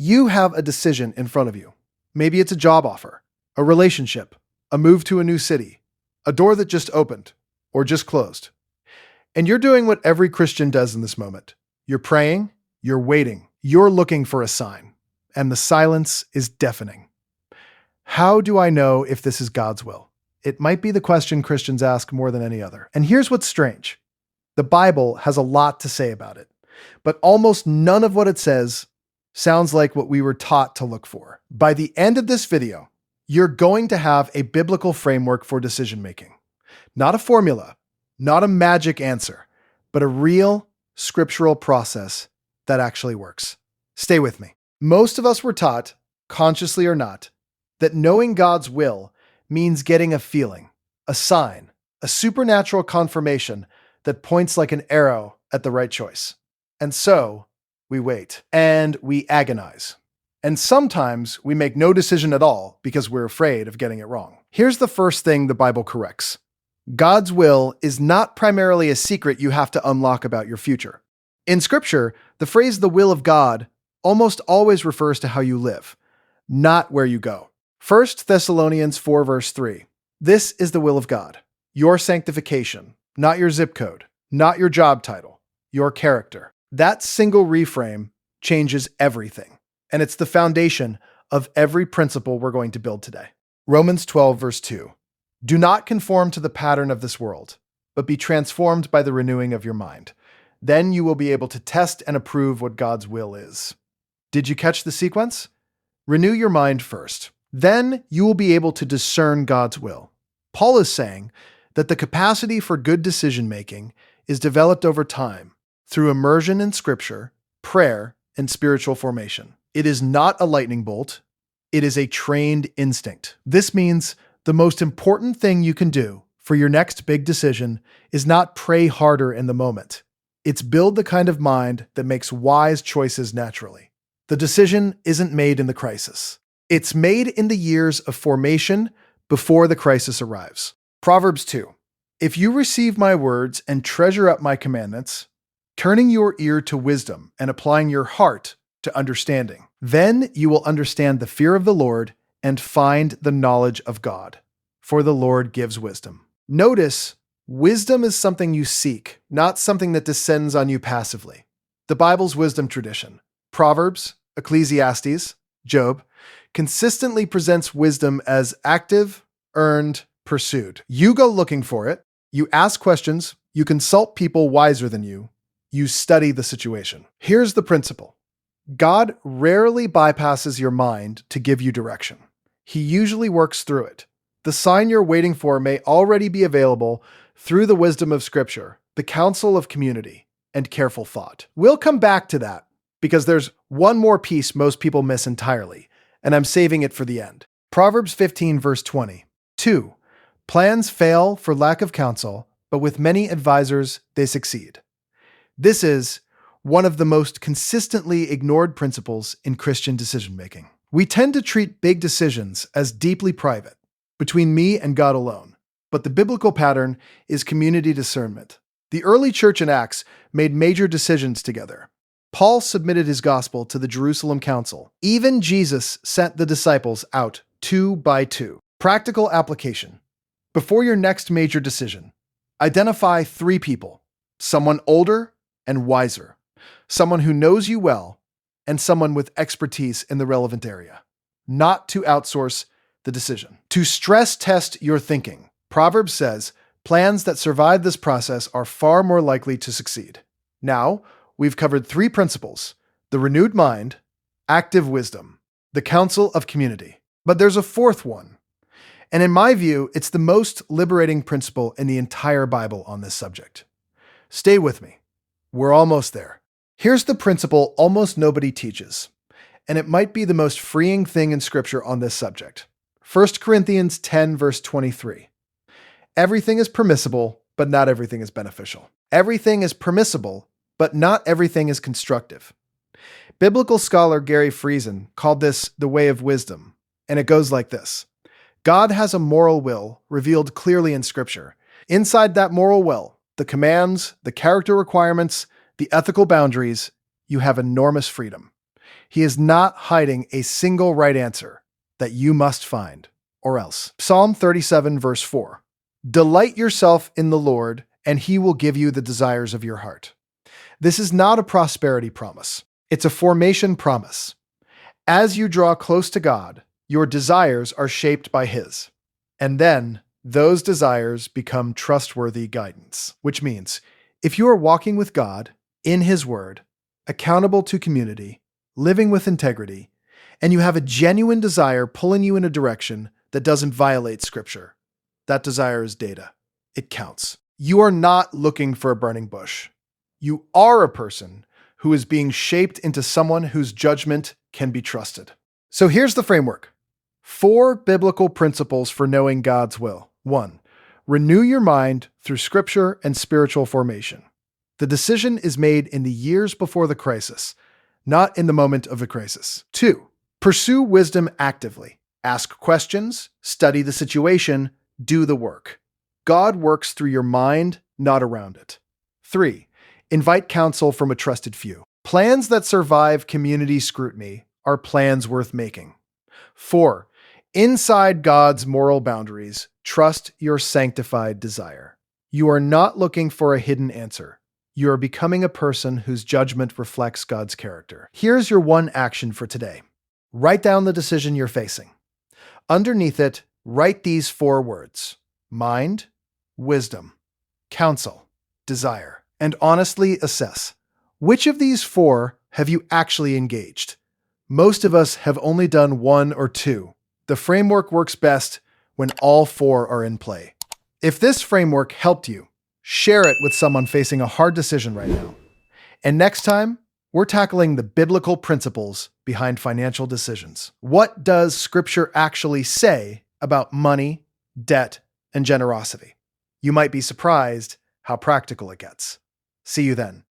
You have a decision in front of you. Maybe it's a job offer, a relationship, a move to a new city, a door that just opened or just closed. And you're doing what every Christian does in this moment. You're praying, you're waiting, you're looking for a sign, and the silence is deafening. How do I know if this is God's will? It might be the question Christians ask more than any other. And here's what's strange. The Bible has a lot to say about it, but almost none of what it says sounds like what we were taught to look for. By the end of this video, you're going to have a biblical framework for decision-making. Not a formula, not a magic answer, but a real scriptural process that actually works. Stay with me. Most of us were taught, consciously or not, that knowing God's will means getting a feeling, a sign, a supernatural confirmation that points like an arrow at the right choice. And so, we wait, and we agonize. And sometimes we make no decision at all because we're afraid of getting it wrong. Here's the first thing the Bible corrects. God's will is not primarily a secret you have to unlock about your future. In Scripture, the phrase the will of God almost always refers to how you live, not where you go. 1 Thessalonians 4 verse 3. This is the will of God, your sanctification, not your zip code, not your job title, your character. That single reframe changes everything, and it's the foundation of every principle we're going to build today. Romans 12 verse 2. Do not conform to the pattern of this world, but be transformed by the renewing of your mind. Then you will be able to test and approve what God's will is. Did you catch the sequence? Renew your mind first. Then you will be able to discern God's will. Paul is saying that the capacity for good decision-making is developed over time through immersion in Scripture, prayer, and spiritual formation. It is not a lightning bolt. It is a trained instinct. This means the most important thing you can do for your next big decision is not pray harder in the moment. It's build the kind of mind that makes wise choices naturally. The decision isn't made in the crisis. It's made in the years of formation before the crisis arrives. Proverbs 2. If you receive my words and treasure up my commandments, turning your ear to wisdom and applying your heart to understanding, then you will understand the fear of the Lord and find the knowledge of God, for the Lord gives wisdom. Notice, wisdom is something you seek, not something that descends on you passively. The Bible's wisdom tradition, Proverbs, Ecclesiastes, Job, consistently presents wisdom as active, earned, pursued. You go looking for it, you ask questions, you consult people wiser than you study the situation. Here's the principle. God rarely bypasses your mind to give you direction. He usually works through it. The sign you're waiting for may already be available through the wisdom of Scripture, the counsel of community, and careful thought. We'll come back to that because there's one more piece most people miss entirely, and I'm saving it for the end. Proverbs 15 verse 20. 2. Plans fail for lack of counsel, but with many advisors they succeed. This is one of the most consistently ignored principles in Christian decision-making. We tend to treat big decisions as deeply private, between me and God alone. But the biblical pattern is community discernment. The early church in Acts made major decisions together. Paul submitted his gospel to the Jerusalem Council. Even Jesus sent the disciples out 2 by 2. Practical application. Before your next major decision, identify 3 people, someone older and wiser, someone who knows you well, and someone with expertise in the relevant area. Not to outsource the decision. To stress test your thinking, Proverbs says, plans that survive this process are far more likely to succeed. Now, we've covered 3 principles: the renewed mind, active wisdom, the counsel of community. But there's a 4th one. And in my view, it's the most liberating principle in the entire Bible on this subject. Stay with me. We're almost there. Here's the principle almost nobody teaches, and it might be the most freeing thing in Scripture on this subject. 1 Corinthians 10 verse 23. Everything is permissible, but not everything is beneficial. Everything is permissible, but not everything is constructive. Biblical scholar Gary Friesen called this the way of wisdom, and it goes like this. God has a moral will revealed clearly in Scripture. Inside that moral will, the commands, the character requirements, the ethical boundaries, you have enormous freedom. He is not hiding a single right answer that you must find, or else. Psalm 37, verse 4. Delight yourself in the Lord, and He will give you the desires of your heart. This is not a prosperity promise. It's a formation promise. As you draw close to God, your desires are shaped by His. And then those desires become trustworthy guidance, which means if you are walking with God in His Word, accountable to community, living with integrity, and you have a genuine desire pulling you in a direction that doesn't violate Scripture, that desire is data. It counts. You are not looking for a burning bush. You are a person who is being shaped into someone whose judgment can be trusted. So here's the framework. 4 biblical principles for knowing God's will. 1. Renew your mind through Scripture and spiritual formation. The decision is made in the years before the crisis, not in the moment of the crisis. 2. Pursue wisdom actively. Ask questions, study the situation, do the work. God works through your mind, not around it. 3. Invite counsel from a trusted few. Plans that survive community scrutiny are plans worth making. 4. Inside God's moral boundaries, trust your sanctified desire. You are not looking for a hidden answer. You are becoming a person whose judgment reflects God's character. Here's your one action for today. Write down the decision you're facing. Underneath it, write these 4 words: mind, wisdom, counsel, desire, and honestly assess. Which of these 4 have you actually engaged? Most of us have only done 1 or 2. The framework works best when all 4 are in play. If this framework helped you, share it with someone facing a hard decision right now. And next time, we're tackling the biblical principles behind financial decisions. What does Scripture actually say about money, debt, and generosity? You might be surprised how practical it gets. See you then.